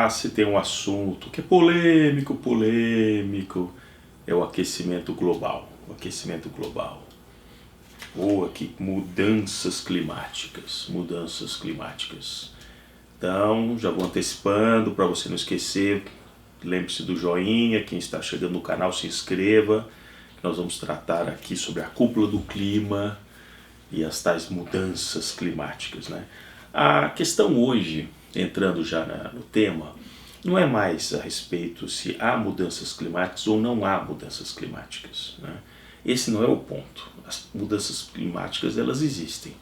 Se tem um assunto que é polêmico, é o aquecimento global. O aquecimento global. Ou aqui, mudanças climáticas. Então, já vou antecipando para você não esquecer. Lembre-se do joinha, quem está chegando no canal se inscreva. Nós vamos tratar aqui sobre a cúpula do clima e as tais mudanças climáticas, né? A questão hoje, entrando já no tema, não é mais a respeito se há mudanças climáticas ou não há mudanças climáticas, né? Esse não é o ponto. As mudanças climáticas, elas existem.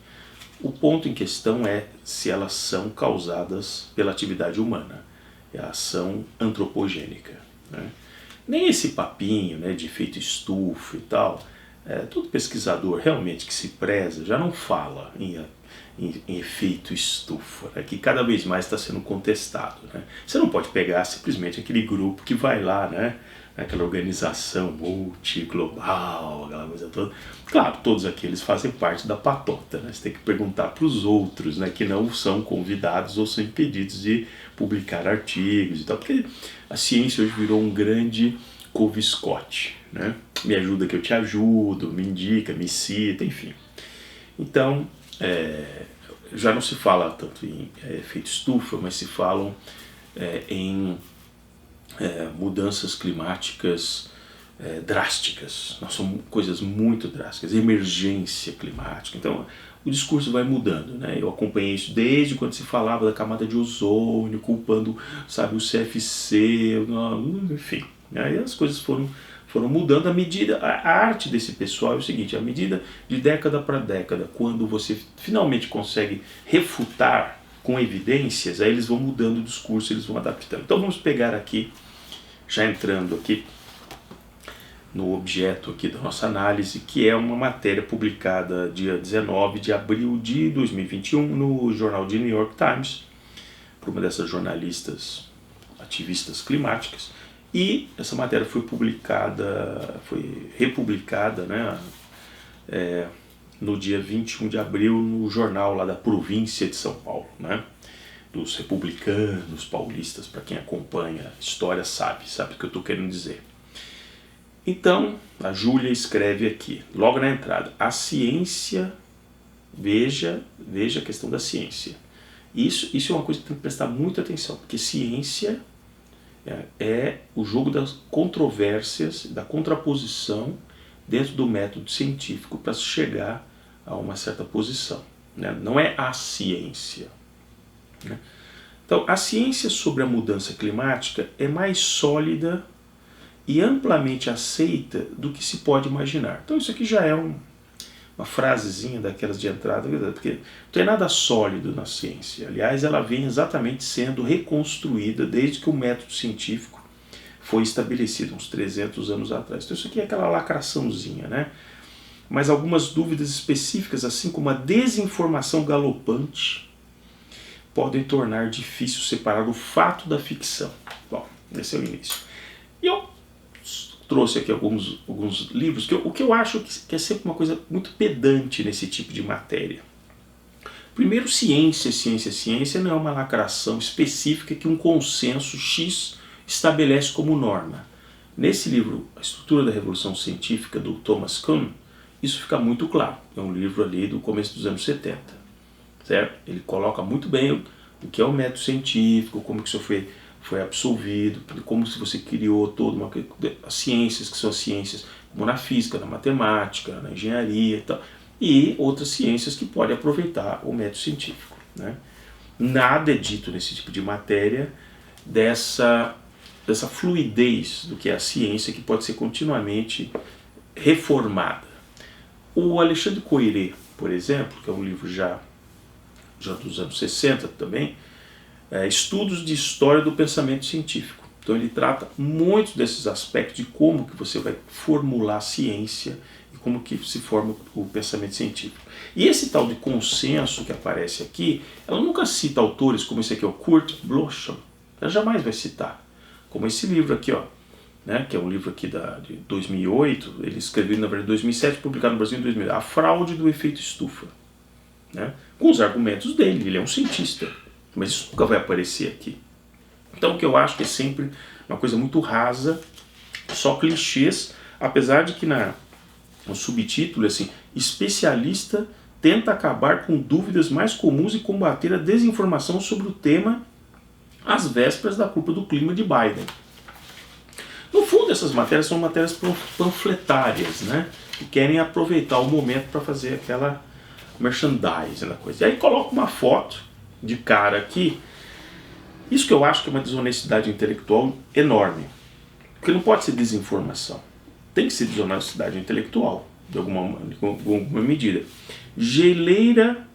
O ponto em questão é se elas são causadas pela atividade humana, é a ação antropogênica, né? Nem esse papinho, né, de efeito estufa e tal, todo pesquisador realmente que se preza já não fala em efeito estufa, né, que cada vez mais está sendo contestado, né? Você não pode pegar simplesmente aquele grupo que vai lá, né, aquela organização multiglobal, aquela coisa toda. Claro, todos aqueles fazem parte da patota, né? Você tem que perguntar para os outros, né, que não são convidados ou são impedidos de publicar artigos e tal, porque a ciência hoje virou um grande couve Scott, né? Me ajuda que eu te ajudo, me indica, me cita, enfim. Então, já não se fala tanto em efeito estufa, mas se falam em mudanças climáticas drásticas. São coisas muito drásticas, emergência climática. Então, o discurso vai mudando, né? Eu acompanhei isso desde quando se falava da camada de ozônio, culpando, sabe, o CFC, enfim. Aí as coisas foram mudando à medida. A arte desse pessoal é o seguinte: à medida de década para década, quando você finalmente consegue refutar com evidências, aí eles vão mudando o discurso, eles vão adaptando. Então vamos pegar aqui, já entrando aqui no objeto aqui da nossa análise, que é uma matéria publicada dia 19 de abril de 2021 no jornal de New York Times, por uma dessas jornalistas ativistas climáticas, e essa matéria foi republicada, né, no dia 21 de abril no jornal lá da província de São Paulo, né, dos republicanos paulistas. Para quem acompanha a história sabe o que eu estou querendo dizer. Então, a Júlia escreve aqui, logo na entrada: a ciência, veja a questão da ciência. Isso é uma coisa que tem que prestar muita atenção, porque ciência é o jogo das controvérsias, da contraposição dentro do método científico para chegar a uma certa posição, né? Não é a ciência, né? Então, a ciência sobre a mudança climática é mais sólida e amplamente aceita do que se pode imaginar. Então isso aqui já é uma frasezinha daquelas de entrada, porque não tem nada sólido na ciência. Aliás, ela vem exatamente sendo reconstruída desde que o método científico foi estabelecido, uns 300 anos atrás. Então isso aqui é aquela lacraçãozinha, né? Mas algumas dúvidas específicas, assim como a desinformação galopante, podem tornar difícil separar o fato da ficção. Bom, esse é o início. E eu trouxe aqui alguns livros, o que eu acho que é sempre uma coisa muito pedante nesse tipo de matéria. Primeiro, ciência não é uma lacração específica que um consenso X estabelece como norma. Nesse livro, A Estrutura da Revolução Científica, do Thomas Kuhn, isso fica muito claro. É um livro ali do começo dos anos 70. Certo? Ele coloca muito bem o que é o método científico, como que isso foi absolvido, como se você criou toda as ciências, que são as ciências como na física, na matemática, na engenharia e tal, e outras ciências que podem aproveitar o método científico, né? Nada é dito nesse tipo de matéria dessa fluidez do que é a ciência, que pode ser continuamente reformada. O Alexandre Coiré, por exemplo, que é um livro já dos anos 60 também, estudos de história do pensamento científico. Então ele trata muitos desses aspectos de como que você vai formular a ciência e como que se forma o pensamento científico. E esse tal de consenso que aparece aqui, ela nunca cita autores como esse aqui, o Kurt Blocher. Ela jamais vai citar. Como esse livro aqui, ó, né, que é um livro aqui de 2008, ele escreveu na verdade em 2007, publicado no Brasil em 2000, A Fraude do Efeito Estufa, né, com os argumentos dele. Ele é um cientista, mas isso nunca vai aparecer aqui. Então o que eu acho que é sempre uma coisa muito rasa, só clichês, apesar de que no subtítulo é assim, especialista tenta acabar com dúvidas mais comuns e combater a desinformação sobre o tema às vésperas da cúpula do clima de Biden. No fundo, essas matérias são matérias panfletárias, né? Que querem aproveitar o momento para fazer aquela merchandising da coisa. E aí coloca uma foto de cara aqui. Isso que eu acho que é uma desonestidade intelectual enorme. Porque não pode ser desinformação. Tem que ser desonestidade intelectual, de alguma medida. Geleira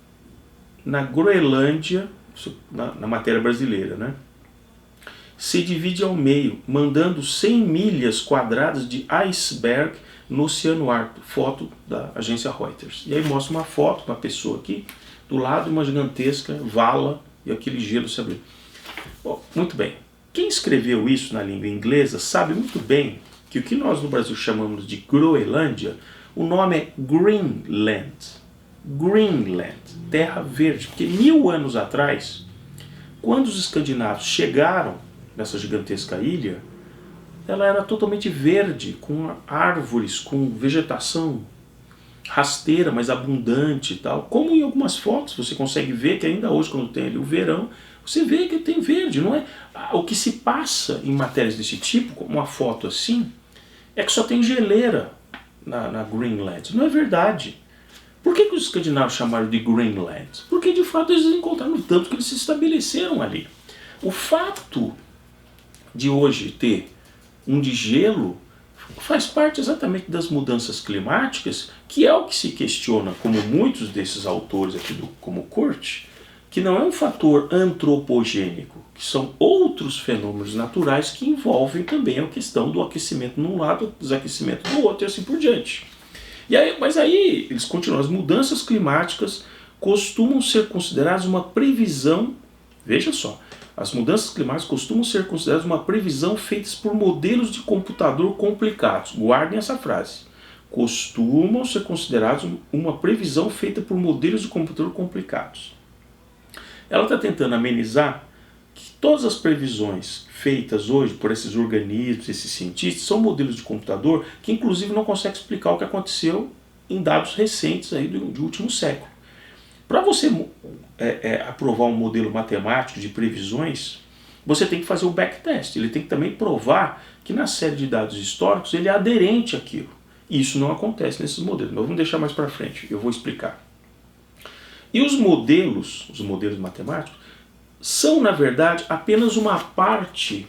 na Groenlândia, na matéria brasileira, né? Se divide ao meio, mandando 100 milhas quadradas de iceberg no Oceano Ártico. Foto da agência Reuters. E aí mostra uma foto, uma pessoa aqui, do lado de uma gigantesca vala e aquele gelo se abrindo. Bom, muito bem. Quem escreveu isso na língua inglesa sabe muito bem que o que nós no Brasil chamamos de Groenlândia, o nome é Greenland. Greenland, terra verde. Porque 1000 anos atrás, quando os escandinavos chegaram nessa gigantesca ilha, ela era totalmente verde, com árvores, com vegetação rasteira, mas abundante e tal. Como em algumas fotos você consegue ver que ainda hoje, quando tem ali o verão, você vê que tem verde, não é? O que se passa em matérias desse tipo, como uma foto assim, é que só tem geleira na Greenland. Não é verdade. Por que os escandinavos chamaram de Greenland? Porque de fato eles encontraram tanto que eles se estabeleceram ali. O fato de hoje ter um de gelo faz parte exatamente das mudanças climáticas, que é o que se questiona, como muitos desses autores aqui, como Kurt, que não é um fator antropogênico, que são outros fenômenos naturais que envolvem também a questão do aquecimento num lado, desaquecimento do outro e assim por diante. Mas aí eles continuam, as mudanças climáticas costumam ser consideradas uma previsão, veja só, as mudanças climáticas costumam ser consideradas uma previsão feita por modelos de computador complicados. Guardem essa frase. Costumam ser considerados uma previsão feita por modelos de computador complicados. Ela está tentando amenizar que todas as previsões feitas hoje por esses organismos, esses cientistas, são modelos de computador que inclusive não conseguem explicar o que aconteceu em dados recentes aí do último século. Para você aprovar um modelo matemático de previsões, você tem que fazer o backtest. Ele tem que também provar que na série de dados históricos ele é aderente àquilo. E isso não acontece nesses modelos. Mas vamos deixar mais para frente, eu vou explicar. E os modelos matemáticos, são na verdade apenas uma parte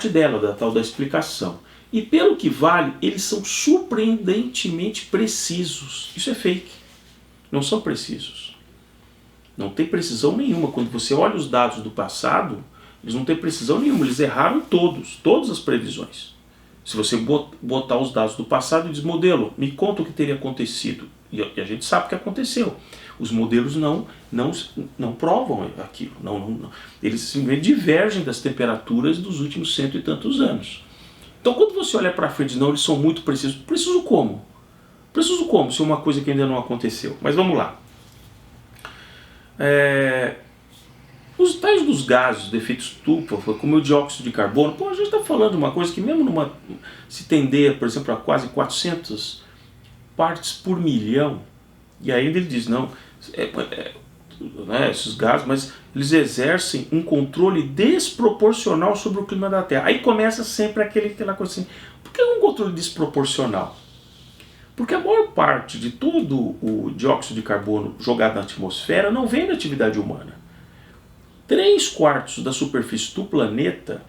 dela, da tal da explicação. E pelo que vale, eles são surpreendentemente precisos. Isso é fake. Não são precisos. Não tem precisão nenhuma. Quando você olha os dados do passado, eles não têm precisão nenhuma. Eles erraram todas as previsões. Se você botar os dados do passado e diz, modelo, me conta o que teria acontecido. E a gente sabe o que aconteceu. Os modelos não provam aquilo. Eles simplesmente divergem das temperaturas dos últimos 100 e tantos anos. Então quando você olha para frente e diz, não, eles são muito precisos. Preciso como? Preciso como, se é uma coisa que ainda não aconteceu? Mas vamos lá. Os tais dos gases de efeito estufa, como o dióxido de carbono, a gente está falando de uma coisa que mesmo se tender, por exemplo, a quase 400 partes por milhão, e ainda ele diz, não, esses gases, mas eles exercem um controle desproporcional sobre o clima da Terra. Aí começa sempre aquela coisa assim, por que um controle desproporcional? Porque a maior parte de todo o dióxido de carbono jogado na atmosfera não vem da atividade humana. 3/4 da superfície do planeta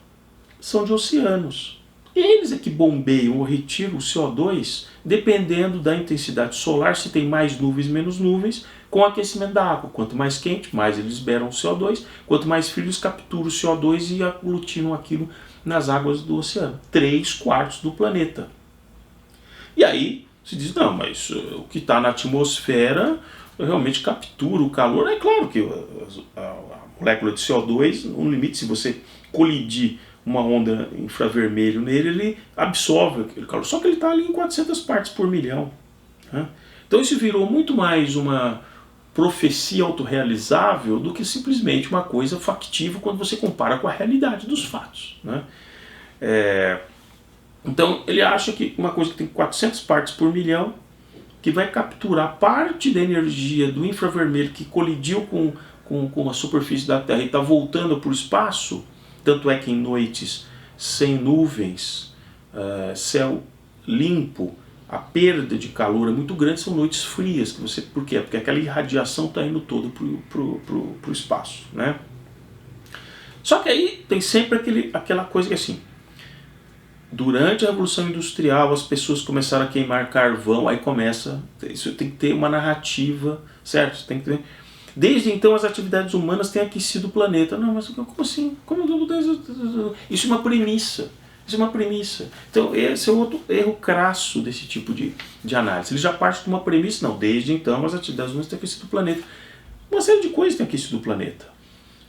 são de oceanos. Eles é que bombeiam ou retiram o CO2 dependendo da intensidade solar, se tem mais nuvens, menos nuvens, com o aquecimento da água. Quanto mais quente, mais eles liberam o CO2. Quanto mais frio, eles capturam o CO2 e aglutinam aquilo nas águas do oceano. 3/4 do planeta. E aí se diz, não, mas o que está na atmosfera realmente captura o calor. É claro que a molécula de CO2, no limite, se você colidir uma onda infravermelho nele, ele absorve aquele calor. Só que ele está ali em 400 partes por milhão. Né? Então isso virou muito mais uma profecia autorrealizável do que simplesmente uma coisa factível quando você compara com a realidade dos fatos, né? Então ele acha que uma coisa que tem 400 partes por milhão, que vai capturar parte da energia do infravermelho que colidiu com a superfície da Terra e está voltando para o espaço, tanto é que em noites sem nuvens, céu limpo, a perda de calor é muito grande, são noites frias. Por quê? Porque aquela irradiação está indo toda para o espaço, né? Só que aí tem sempre aquela coisa que assim, durante a Revolução Industrial as pessoas começaram a queimar carvão, aí começa, isso tem que ter uma narrativa, certo? Tem que ter, desde então as atividades humanas têm aquecido o planeta. Não, mas como assim? Isso é uma premissa. Isso é uma premissa. Então esse é outro erro crasso desse tipo de análise. Ele já parte de uma premissa, não, desde então as atividades humanas têm aquecido o planeta. Uma série de coisas tem aquecido o planeta.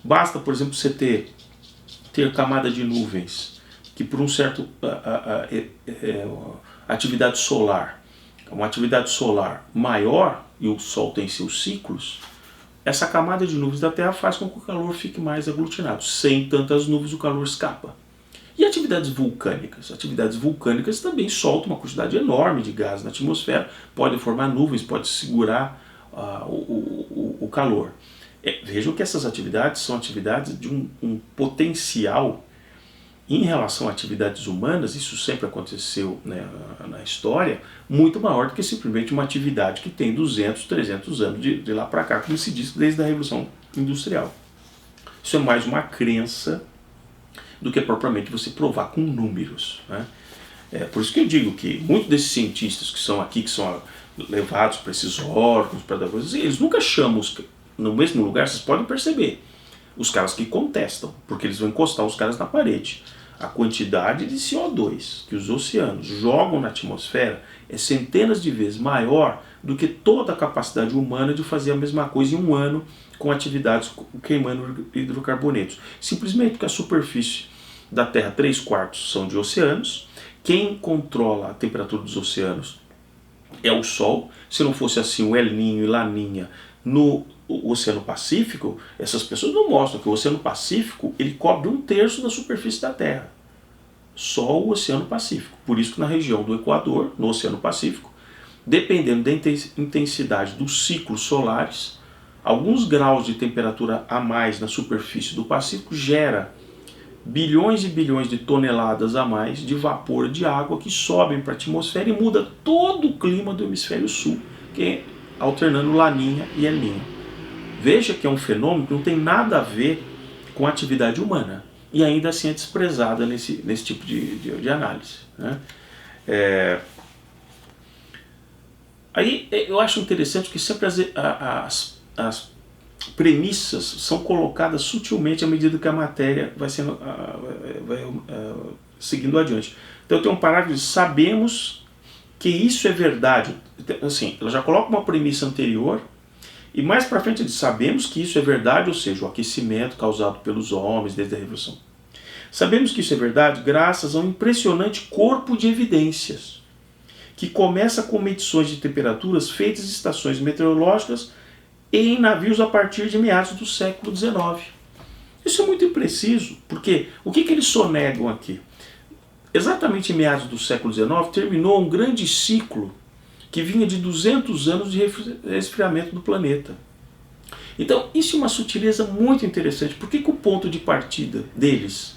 Basta, por exemplo, você ter camada de nuvens que por um certo atividade solar, uma atividade solar maior, e o Sol tem seus ciclos, essa camada de nuvens da Terra faz com que o calor fique mais aglutinado. Sem tantas nuvens o calor escapa. E atividades vulcânicas? Atividades vulcânicas também soltam uma quantidade enorme de gás na atmosfera, podem formar nuvens, podem segurar o calor. Vejam que essas atividades são atividades de um potencial em relação a atividades humanas, isso sempre aconteceu, né, na história, muito maior do que simplesmente uma atividade que tem 200, 300 anos de lá para cá, como se diz desde a Revolução Industrial. Isso é mais uma crença do que propriamente você provar com números, né? Por isso que eu digo que muitos desses cientistas que são aqui, que são levados para esses órgãos, para dar coisas, eles nunca chamam no mesmo lugar, vocês podem perceber, os caras que contestam, porque eles vão encostar os caras na parede. A quantidade de CO2 que os oceanos jogam na atmosfera é centenas de vezes maior do que toda a capacidade humana de fazer a mesma coisa em um ano com atividades queimando hidrocarbonetos. Simplesmente porque a superfície da Terra, 3/4 são de oceanos, quem controla a temperatura dos oceanos é o Sol. Se não fosse assim, o El Niño e Laninha no Oceano Pacífico, essas pessoas não mostram que o Oceano Pacífico ele cobre 1/3 da superfície da Terra. Só o Oceano Pacífico. Por isso que na região do Equador, no Oceano Pacífico, dependendo da intensidade dos ciclos solares, alguns graus de temperatura a mais na superfície do Pacífico gera bilhões e bilhões de toneladas a mais de vapor de água que sobem para a atmosfera e muda todo o clima do hemisfério sul, que é alternando Laninha e El Niño. Veja que é um fenômeno que não tem nada a ver com a atividade humana e ainda assim é desprezada nesse tipo de análise, né? Aí eu acho interessante que sempre as premissas são colocadas sutilmente à medida que a matéria vai seguindo adiante. Então tem um parágrafo que diz: sabemos que isso é verdade. Assim, ela já coloca uma premissa anterior e mais para frente diz: sabemos que isso é verdade, ou seja, o aquecimento causado pelos homens desde a Revolução. Sabemos que isso é verdade graças a um impressionante corpo de evidências que começa com medições de temperaturas feitas em estações meteorológicas e em navios a partir de meados do século XIX. Isso é muito impreciso, porque o que eles sonegam aqui? Exatamente em meados do século XIX terminou um grande ciclo que vinha de 200 anos de resfriamento do planeta. Então isso é uma sutileza muito interessante. Por que o ponto de partida deles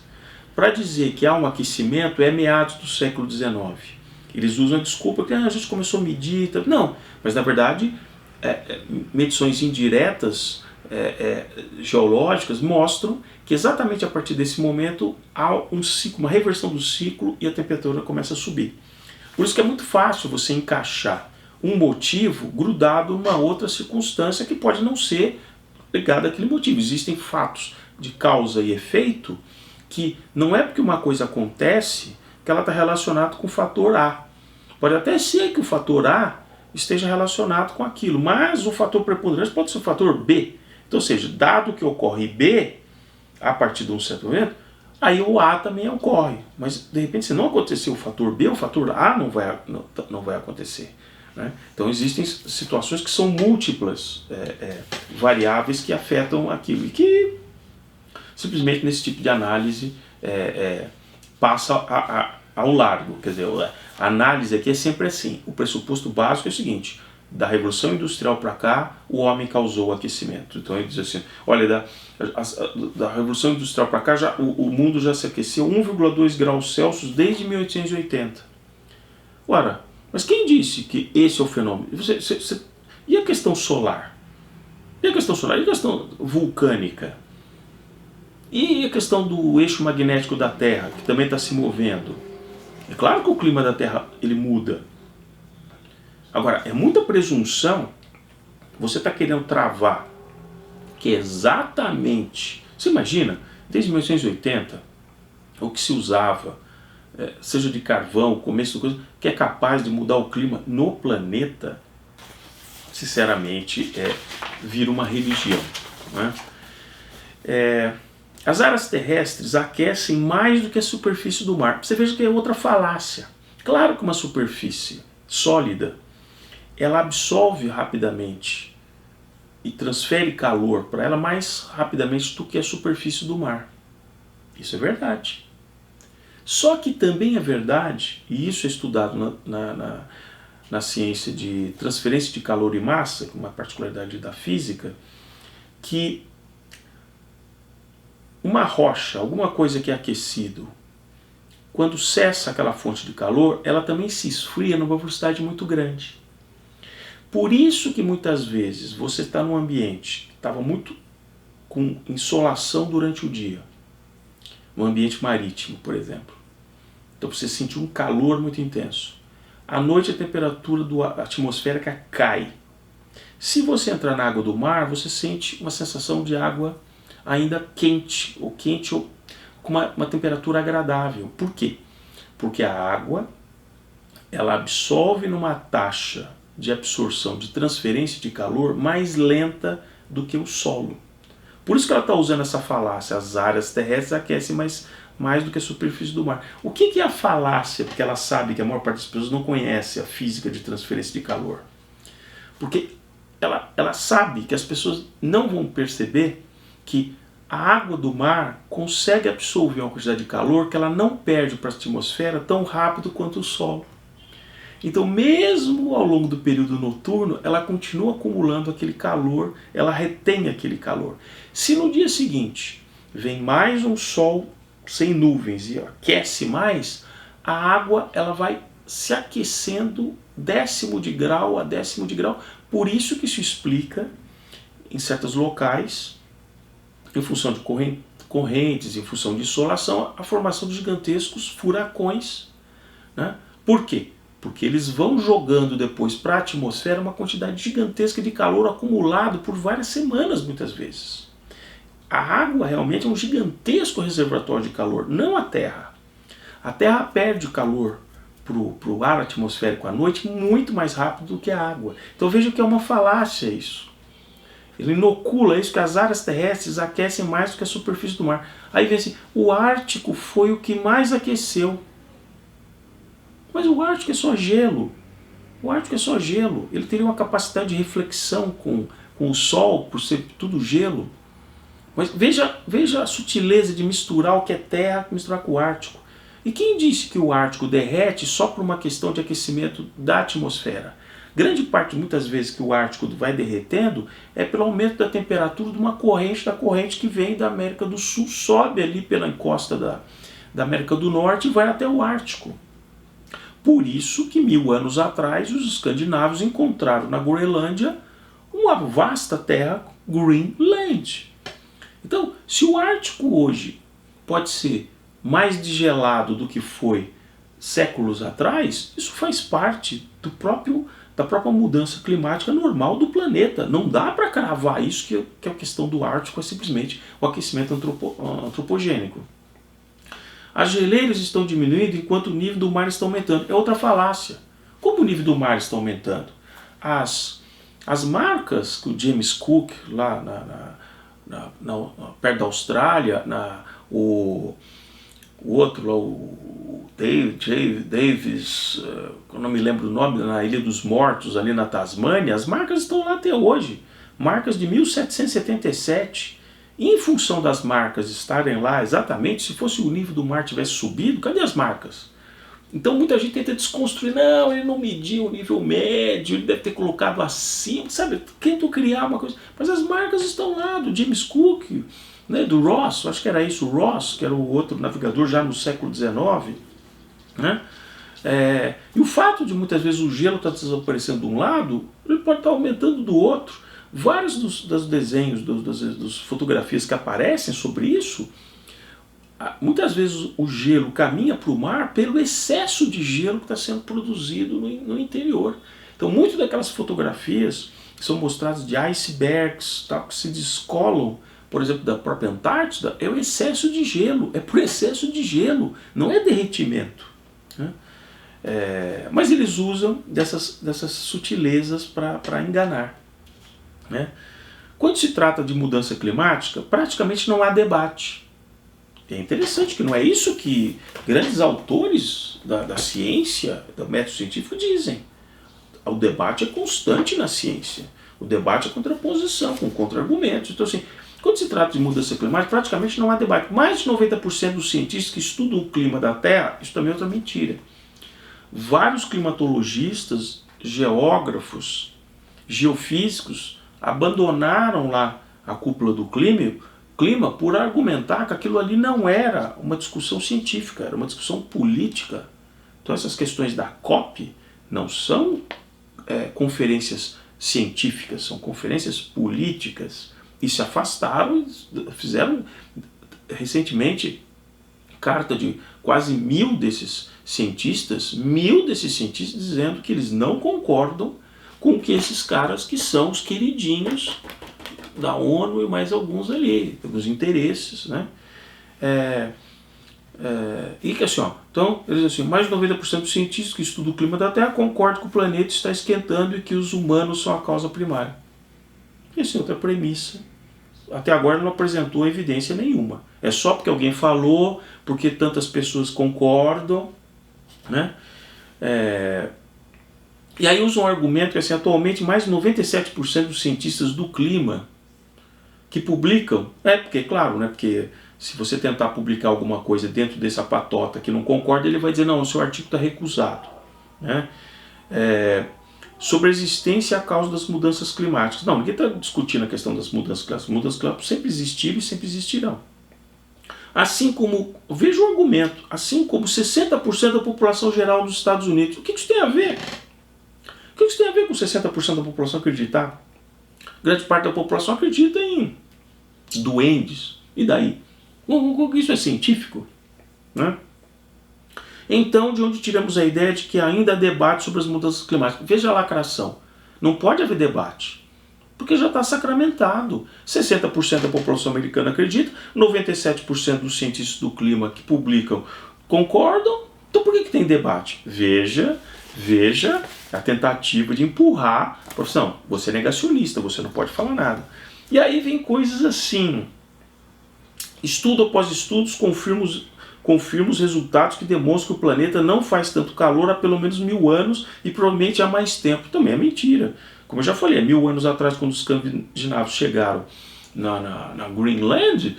para dizer que há um aquecimento é meados do século XIX? Eles usam a desculpa que a gente começou a medir. Não, mas na verdade medições indiretas geológicas mostram que exatamente a partir desse momento há um ciclo, uma reversão do ciclo e a temperatura começa a subir. Por isso que é muito fácil você encaixar um motivo grudado numa outra circunstância que pode não ser ligada àquele motivo. Existem fatos de causa e efeito que não é porque uma coisa acontece que ela está relacionada com o fator A. Pode até ser que o fator A esteja relacionado com aquilo, mas o fator preponderante pode ser o fator B. Então, ou seja, dado que ocorre B a partir de um certo momento, aí o A também ocorre. Mas, de repente, se não acontecer o fator B, o fator A não vai acontecer. né? Então existem situações que são múltiplas variáveis que afetam aquilo e que simplesmente nesse tipo de análise passa ao largo. Quer dizer, a análise aqui é sempre assim. O pressuposto básico é o seguinte: da Revolução Industrial para cá, o homem causou o aquecimento. Então ele diz assim, olha, da Revolução Industrial para cá, o mundo já se aqueceu 1,2 graus Celsius desde 1880. Ora, mas quem disse que esse é o fenômeno? E a questão solar? E a questão solar? E a questão vulcânica? E a questão do eixo magnético da Terra, que também está se movendo? É claro que o clima da Terra ele muda. Agora, é muita presunção você está querendo travar que é exatamente... Você imagina, desde 1980, o que se usava, seja de carvão, começo de coisa, que é capaz de mudar o clima no planeta, sinceramente, vira uma religião, né? As áreas terrestres aquecem mais do que a superfície do mar. Você veja que é outra falácia. Claro que uma superfície sólida, ela absorve rapidamente e transfere calor para ela mais rapidamente do que a superfície do mar. Isso é verdade. Só que também é verdade, e isso é estudado na ciência de transferência de calor e massa, uma particularidade da física, que uma rocha, alguma coisa que é aquecido, quando cessa aquela fonte de calor, ela também se esfria numa velocidade muito grande. Por isso que muitas vezes você está num ambiente que estava muito com insolação durante o dia, um ambiente marítimo, por exemplo. Então você sentiu um calor muito intenso. À noite a temperatura atmosférica cai. Se você entrar na água do mar, você sente uma sensação de água ainda quente ou com uma temperatura agradável. Por quê? Porque a água ela absorve numa taxa de absorção, de transferência de calor mais lenta do que o solo. Por isso que ela está usando essa falácia, as áreas terrestres aquecem mais do que a superfície do mar. O que é a falácia? Porque ela sabe que a maior parte das pessoas não conhece a física de transferência de calor. Porque ela sabe que as pessoas não vão perceber que a água do mar consegue absorver uma quantidade de calor que ela não perde para a atmosfera tão rápido quanto o solo. Então, mesmo ao longo do período noturno, ela continua acumulando aquele calor, ela retém aquele calor. Se no dia seguinte vem mais um sol sem nuvens e aquece mais, a água ela vai se aquecendo décimo de grau a décimo de grau. Por isso que isso explica, em certos locais, em função de correntes, em função de insolação, a formação de gigantescos furacões, né? Por quê? Porque eles vão jogando depois para a atmosfera uma quantidade gigantesca de calor acumulado por várias semanas, muitas vezes. A água realmente é um gigantesco reservatório de calor, não a Terra. A Terra perde calor para o ar atmosférico à noite muito mais rápido do que a água. Então veja que é uma falácia isso. Ele inocula isso, que as áreas terrestres aquecem mais do que a superfície do mar. Aí vem assim, o Ártico foi o que mais aqueceu. Mas o Ártico é só gelo. O Ártico é só gelo. Ele teria uma capacidade de reflexão com o Sol, por ser tudo gelo. Mas veja a sutileza de misturar o que é terra com misturar com o Ártico. E quem disse que o Ártico derrete só por uma questão de aquecimento da atmosfera? Grande parte, muitas vezes, que o Ártico vai derretendo é pelo aumento da temperatura de uma corrente que vem da América do Sul, sobe ali pela encosta da América do Norte e vai até o Ártico. Por isso que 1000 anos atrás os escandinavos encontraram na Groenlândia uma vasta terra, Greenland. Então, se o Ártico hoje pode ser mais degelado do que foi séculos atrás, isso faz parte da própria mudança climática normal do planeta. Não dá para cravar isso que a questão do Ártico é simplesmente o aquecimento antropogênico. As geleiras estão diminuindo enquanto o nível do mar está aumentando. É outra falácia. Como o nível do mar está aumentando? As marcas que o James Cook, lá perto da Austrália, o outro lá, o Davis, eu não me lembro o nome, na Ilha dos Mortos, ali na Tasmânia, as marcas estão lá até hoje, marcas de 1777. E em função das marcas estarem lá exatamente, se fosse o nível do mar tivesse subido, cadê as marcas? Então muita gente tenta desconstruir, não, ele não mediu o nível médio, ele deve ter colocado acima, sabe? Tentam criar uma coisa, mas as marcas estão lá, do James Cook, né, do Ross, acho que era isso, o Ross, que era o outro navegador já no século XIX, né? E o fato de muitas vezes o gelo estar desaparecendo de um lado, ele pode estar aumentando do outro. Vários dos desenhos, das fotografias que aparecem sobre isso, muitas vezes o gelo caminha para o mar pelo excesso de gelo que está sendo produzido no interior. Então muitas daquelas fotografias que são mostradas de icebergs, tá, que se descolam, por exemplo, da própria Antártida, é o excesso de gelo, é por excesso de gelo, não é derretimento, né? Mas eles usam dessas sutilezas para enganar, né? Quando se trata de mudança climática, praticamente não há debate. É interessante que não é isso que grandes autores da ciência, do método científico dizem. O debate é constante na ciência. O debate é contraposição, com contra-argumentos. Então, assim, quando se trata de mudança climática, praticamente não há debate. Mais de 90% dos cientistas que estudam o clima da Terra, isso também é outra mentira. Vários climatologistas, geógrafos, geofísicos abandonaram lá a cúpula do clima por argumentar que aquilo ali não era uma discussão científica, era uma discussão política. Então essas questões da COP não são conferências científicas, são conferências políticas. E se afastaram, fizeram recentemente carta de quase 1000 desses cientistas dizendo que eles não concordam com que esses caras que são os queridinhos da ONU e mais alguns ali, os interesses, né? E que assim, ó, então, eles dizem assim, mais de 90% dos cientistas que estudam o clima da Terra concordam que o planeta está esquentando e que os humanos são a causa primária. E assim, outra premissa, até agora não apresentou evidência nenhuma. É só porque alguém falou, porque tantas pessoas concordam, né? E aí usa um argumento que assim, atualmente mais de 97% dos cientistas do clima que publicam, porque claro, né, porque se você tentar publicar alguma coisa dentro dessa patota que não concorda, ele vai dizer, não, o seu artigo está recusado, né? Sobre a existência e a causa das mudanças climáticas. Não, ninguém está discutindo a questão das mudanças climáticas. As mudanças climáticas sempre existiram e sempre existirão. Assim como, veja o argumento, assim como 60% da população geral dos Estados Unidos. O que isso tem a ver? O que isso tem a ver com 60% da população acreditar? Grande parte da população acredita em duendes. E daí? Isso é científico? Né? Então, de onde tiramos a ideia de que ainda há debate sobre as mudanças climáticas? Veja a lacração. Não pode haver debate, porque já está sacramentado. 60% da população americana acredita, 97% dos cientistas do clima que publicam concordam. Então por que tem debate? Veja a tentativa de empurrar a profissão. Você é negacionista, você não pode falar nada. E aí vem coisas assim. Estudo após estudos confirma os resultados que demonstram que o planeta não faz tanto calor há pelo menos 1000 anos e provavelmente há mais tempo. Também é mentira. Como eu já falei, há 1000 anos atrás, quando os escandinavos chegaram na Greenland,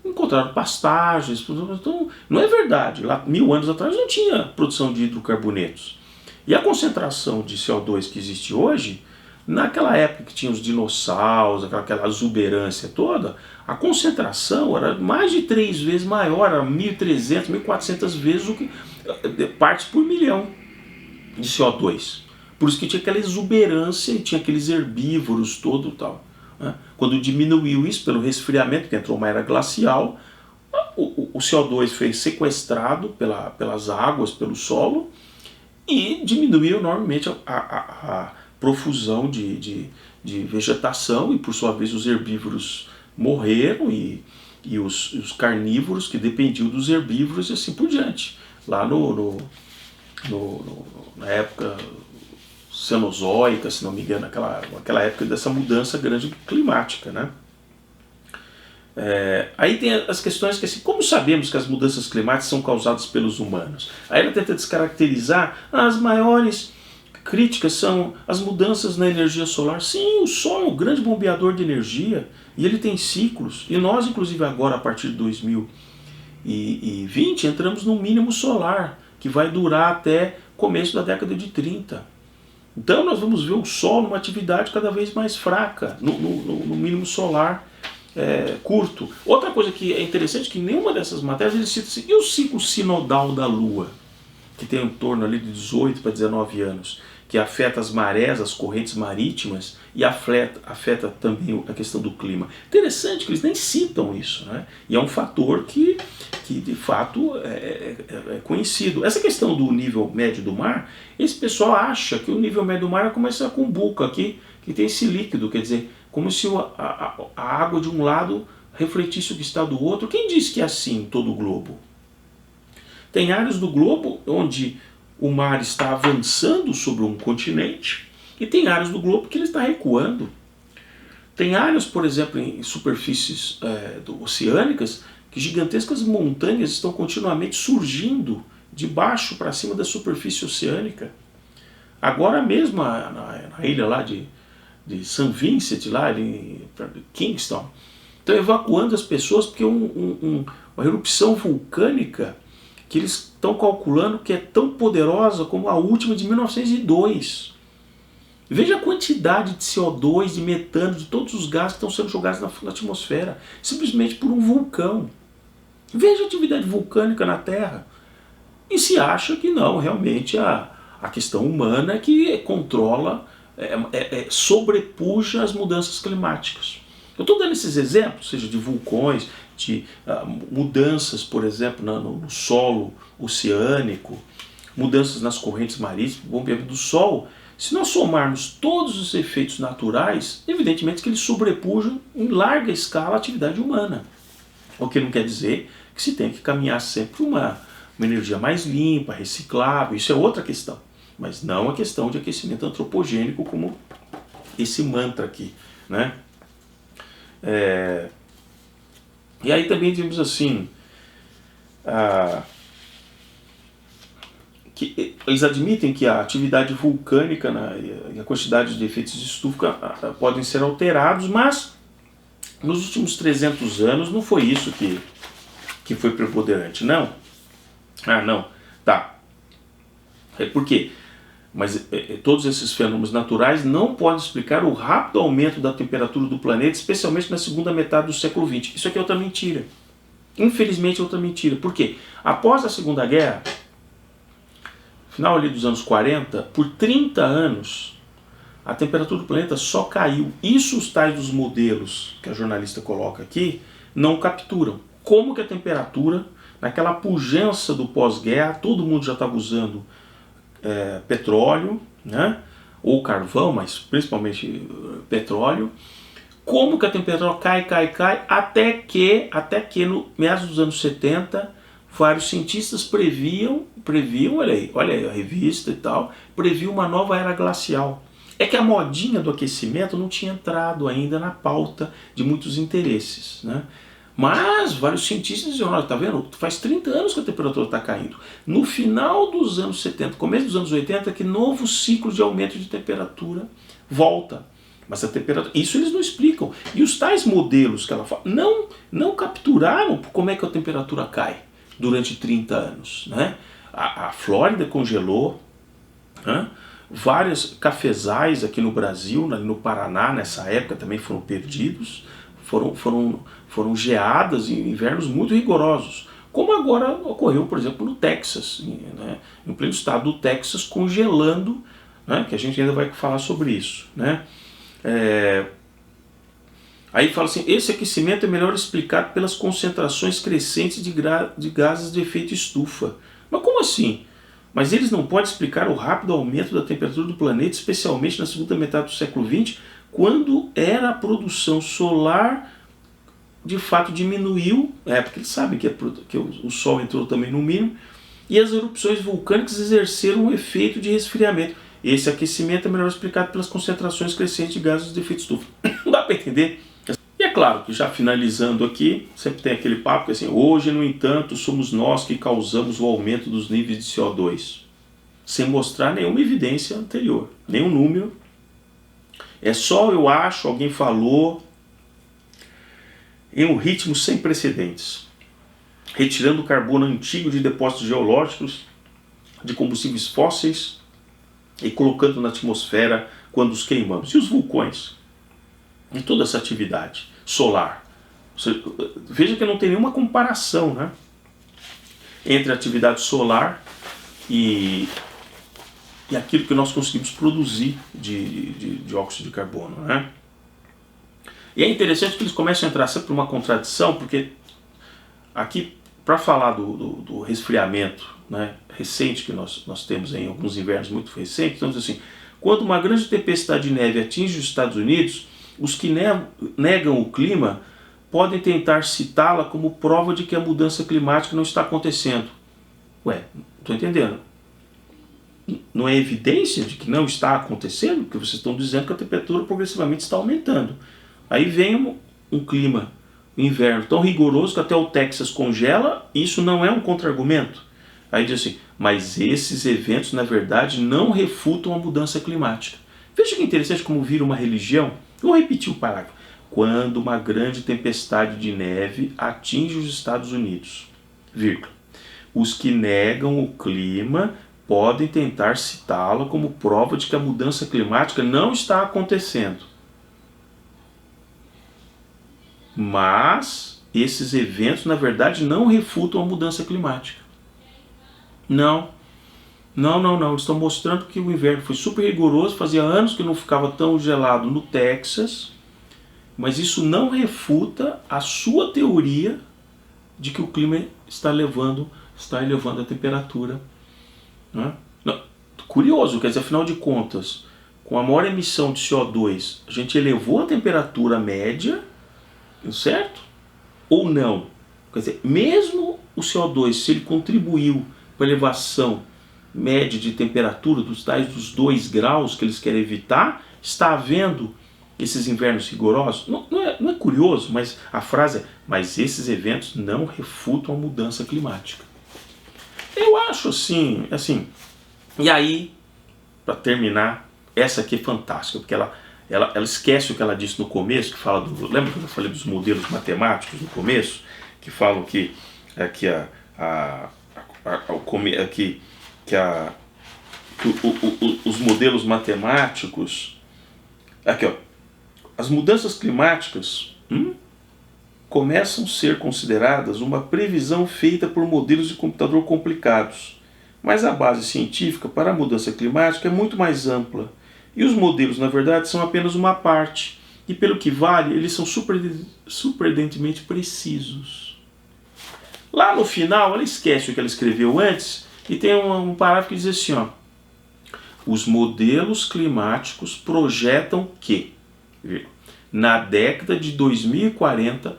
encontraram pastagens. Então, não é verdade. Lá 1000 anos atrás não tinha produção de hidrocarbonetos. E a concentração de CO2 que existe hoje, naquela época que tinha os dinossauros, aquela exuberância toda, a concentração era mais de 3 vezes maior, era 1.300, 1.400 vezes o que partes por milhão de CO2. Por isso que tinha aquela exuberância e tinha aqueles herbívoros todo e tal, né? Quando diminuiu isso pelo resfriamento, que entrou uma era glacial, o CO2 foi sequestrado pelas águas, pelo solo, e diminuiu enormemente a profusão de vegetação, e por sua vez os herbívoros morreram e os carnívoros que dependiam dos herbívoros e assim por diante. Lá na época cenozoica, se não me engano, aquela época dessa mudança grande climática, né? Aí tem as questões que assim, como sabemos que as mudanças climáticas são causadas pelos humanos? Aí ela tenta descaracterizar as maiores críticas são as mudanças na energia solar. Sim, o Sol é um grande bombeador de energia e ele tem ciclos. E nós, inclusive agora, a partir de 2020, entramos num mínimo solar que vai durar até começo da década de 30. Então nós vamos ver o Sol numa atividade cada vez mais fraca, no mínimo solar curto. Outra coisa que é interessante é que nenhuma dessas matérias ele cita assim, e o ciclo sinodal da Lua, que tem em torno ali de 18 para 19 anos, que afeta as marés, as correntes marítimas e afeta também a questão do clima. Interessante que eles nem citam isso, né? E é um fator que de fato é conhecido. Essa questão do nível médio do mar, esse pessoal acha que o nível médio do mar é como essa cumbuca aqui, que tem esse líquido, quer dizer, como se a água de um lado refletisse o que está do outro. Quem diz que é assim em todo o globo? Tem áreas do globo onde o mar está avançando sobre um continente e tem áreas do globo que ele está recuando. Tem áreas, por exemplo, em superfícies oceânicas, que gigantescas montanhas estão continuamente surgindo de baixo para cima da superfície oceânica. Agora mesmo na ilha lá de St. Vincent, lá em Kingston, estão evacuando as pessoas porque uma erupção vulcânica que eles estão calculando que é tão poderosa como a última de 1902. Veja a quantidade de CO2, de metano, de todos os gases que estão sendo jogados na atmosfera, simplesmente por um vulcão. Veja a atividade vulcânica na Terra. E se acha que não, realmente a questão humana é que controla, sobrepuja as mudanças climáticas. Eu estou dando esses exemplos, seja de vulcões, de mudanças, por exemplo, no solo oceânico, mudanças nas correntes marítimas, bombeamento do Sol. Se nós somarmos todos os efeitos naturais, evidentemente que eles sobrepujam em larga escala a atividade humana. O que não quer dizer que se tem que caminhar sempre para uma energia mais limpa, reciclável, isso é outra questão. Mas não a questão de aquecimento antropogênico como esse mantra aqui, né? E aí também dizemos assim, que eles admitem que a atividade vulcânica e a quantidade de efeitos de estufa podem ser alterados, mas nos últimos 300 anos não foi isso que foi preponderante, não. Não, tá. Por quê? Mas todos esses fenômenos naturais não podem explicar o rápido aumento da temperatura do planeta, especialmente na segunda metade do século XX. Isso aqui é outra mentira. Infelizmente é outra mentira. Por quê? Após a Segunda Guerra, final ali dos anos 40, por 30 anos, a temperatura do planeta só caiu. Isso os tais dos modelos que a jornalista coloca aqui não capturam. Como que a temperatura, naquela pujança do pós-guerra, todo mundo já estava usando petróleo, né? Ou carvão, mas principalmente petróleo. Como que a temperatura cai, até que no meados dos anos 70, vários cientistas previam, olha aí a revista e tal, previam uma nova era glacial. É que a modinha do aquecimento não tinha entrado ainda na pauta de muitos interesses, né? Mas vários cientistas diziam, olha, tá vendo? Faz 30 anos que a temperatura está caindo. No final dos anos 70, começo dos anos 80, que novo ciclo de aumento de temperatura volta. Mas a temperatura, isso eles não explicam. E os tais modelos que ela fala, não capturaram como é que a temperatura cai durante 30 anos, né? A Flórida congelou, né? Vários cafezais aqui no Brasil, no Paraná, nessa época também foram perdidos. Foram geadas em invernos muito rigorosos, como agora ocorreu, por exemplo, no Texas, né? No pleno estado do Texas, congelando, né? Que a gente ainda vai falar sobre isso, né? Aí fala assim, esse aquecimento é melhor explicado pelas concentrações crescentes de gases de efeito estufa. Mas como assim? Mas eles não podem explicar o rápido aumento da temperatura do planeta, especialmente na segunda metade do século XX, quando a produção solar de fato diminuiu, porque eles sabem que o Sol entrou também no mínimo, e as erupções vulcânicas exerceram um efeito de resfriamento. Esse aquecimento é melhor explicado pelas concentrações crescentes de gases de efeito estufa. Não dá para entender? E é claro claro que já finalizando aqui, sempre tem aquele papo que assim, hoje, no entanto, somos nós que causamos o aumento dos níveis de CO2, sem mostrar nenhuma evidência anterior, nenhum número. É só eu acho, alguém falou, em um ritmo sem precedentes, retirando o carbono antigo de depósitos geológicos, de combustíveis fósseis e colocando na atmosfera quando os queimamos. E os vulcões? E toda essa atividade solar. Veja que não tem nenhuma comparação, né, entre a atividade solar e aquilo que nós conseguimos produzir de óxido de carbono, né? E é interessante que eles começam a entrar sempre numa contradição, porque aqui, para falar do resfriamento, né, recente que nós temos em alguns invernos muito recentes, então assim, quando uma grande tempestade de neve atinge os Estados Unidos, os que negam o clima podem tentar citá-la como prova de que a mudança climática não está acontecendo. Ué, não estou entendendo. Não é evidência de que não está acontecendo? Porque vocês estão dizendo que a temperatura progressivamente está aumentando. Aí vem um clima, um inverno tão rigoroso que até o Texas congela, e isso não é um contra-argumento. Aí diz assim, mas esses eventos na verdade não refutam a mudança climática. Veja que interessante como vira uma religião. Eu vou repetir o parágrafo. Quando uma grande tempestade de neve atinge os Estados Unidos, vírgula, os que negam o clima podem tentar citá-la como prova de que a mudança climática não está acontecendo. Mas esses eventos, na verdade, não refutam a mudança climática. Não. Eles estão mostrando que o inverno foi super rigoroso, fazia anos que não ficava tão gelado no Texas, mas isso não refuta a sua teoria de que o clima está elevando a temperatura. Né? Não, curioso, quer dizer, afinal de contas, com a maior emissão de CO2, a gente elevou a temperatura média, certo? Ou não? Quer dizer, mesmo o CO2, se ele contribuiu para a elevação média de temperatura dos 2 graus que eles querem evitar, está havendo esses invernos rigorosos? Não é curioso, mas a frase é, mas esses eventos não refutam a mudança climática. Eu acho assim, e aí, para terminar, essa aqui é fantástica, porque ela esquece o que ela disse no começo, que fala lembra que eu falei dos modelos matemáticos no começo, que falam que os modelos matemáticos, aqui ó, as mudanças climáticas começam a ser consideradas uma previsão feita por modelos de computador complicados, mas a base científica para a mudança climática é muito mais ampla, e os modelos na verdade são apenas uma parte, e pelo que vale, eles são surpreendentemente precisos. Lá no final, ela esquece o que ela escreveu antes, e tem um parágrafo que diz assim, ó, os modelos climáticos projetam que, na década de 2040,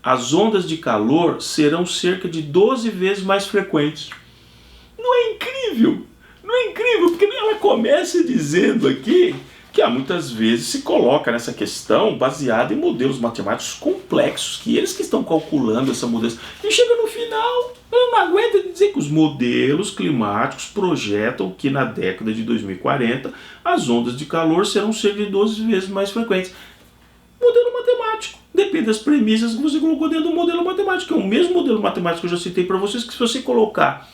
as ondas de calor serão cerca de 12 vezes mais frequentes. Não é incrível? Não é incrível? Porque ela começa dizendo aqui que muitas vezes se coloca nessa questão baseada em modelos matemáticos complexos, que eles que estão calculando essa mudança. E chega no final, ela não aguenta dizer que os modelos climáticos projetam que na década de 2040 as ondas de calor serão cerca de 12 vezes mais frequentes. Modelo matemático. Depende das premissas que você colocou dentro do modelo matemático. É o mesmo modelo matemático que eu já citei para vocês, que se você colocar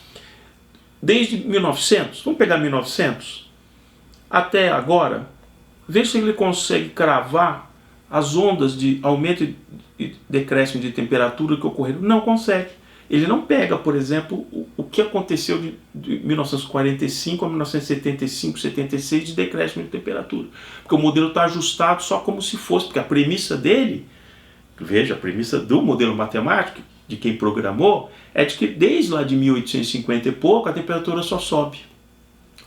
desde 1900, vamos pegar 1900, até agora, veja se ele consegue cravar as ondas de aumento e decréscimo de temperatura que ocorreram. Não consegue. Ele não pega, por exemplo, o que aconteceu de 1945 a 1975, 76 de decréscimo de temperatura. Porque o modelo está ajustado só como se fosse, porque a premissa dele, veja, a premissa do modelo matemático, de quem programou, é de que desde lá de 1850 e pouco a temperatura só sobe.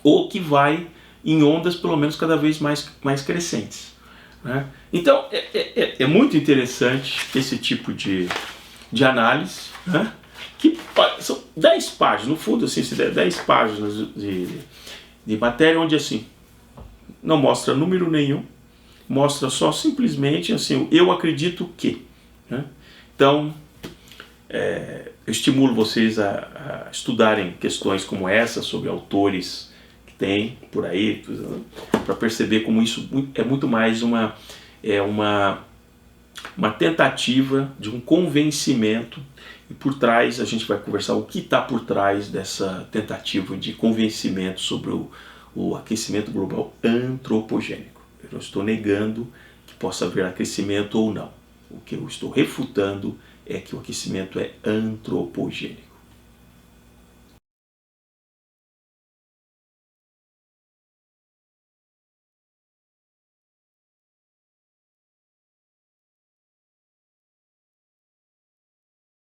Ou que vai em ondas pelo menos cada vez mais crescentes. Né? Então é muito interessante esse tipo de análise, né? Que são 10 páginas, no fundo assim, 10 páginas de matéria onde assim não mostra número nenhum, mostra só simplesmente assim, eu acredito que. Né? Então, eu estimulo vocês a estudarem questões como essa, sobre autores que tem por aí, para perceber como isso é muito mais uma tentativa de um convencimento, e por trás a gente vai conversar o que está por trás dessa tentativa de convencimento sobre o aquecimento global antropogênico. Eu não estou negando que possa haver aquecimento ou não. O que eu estou refutando é que o aquecimento é antropogênico.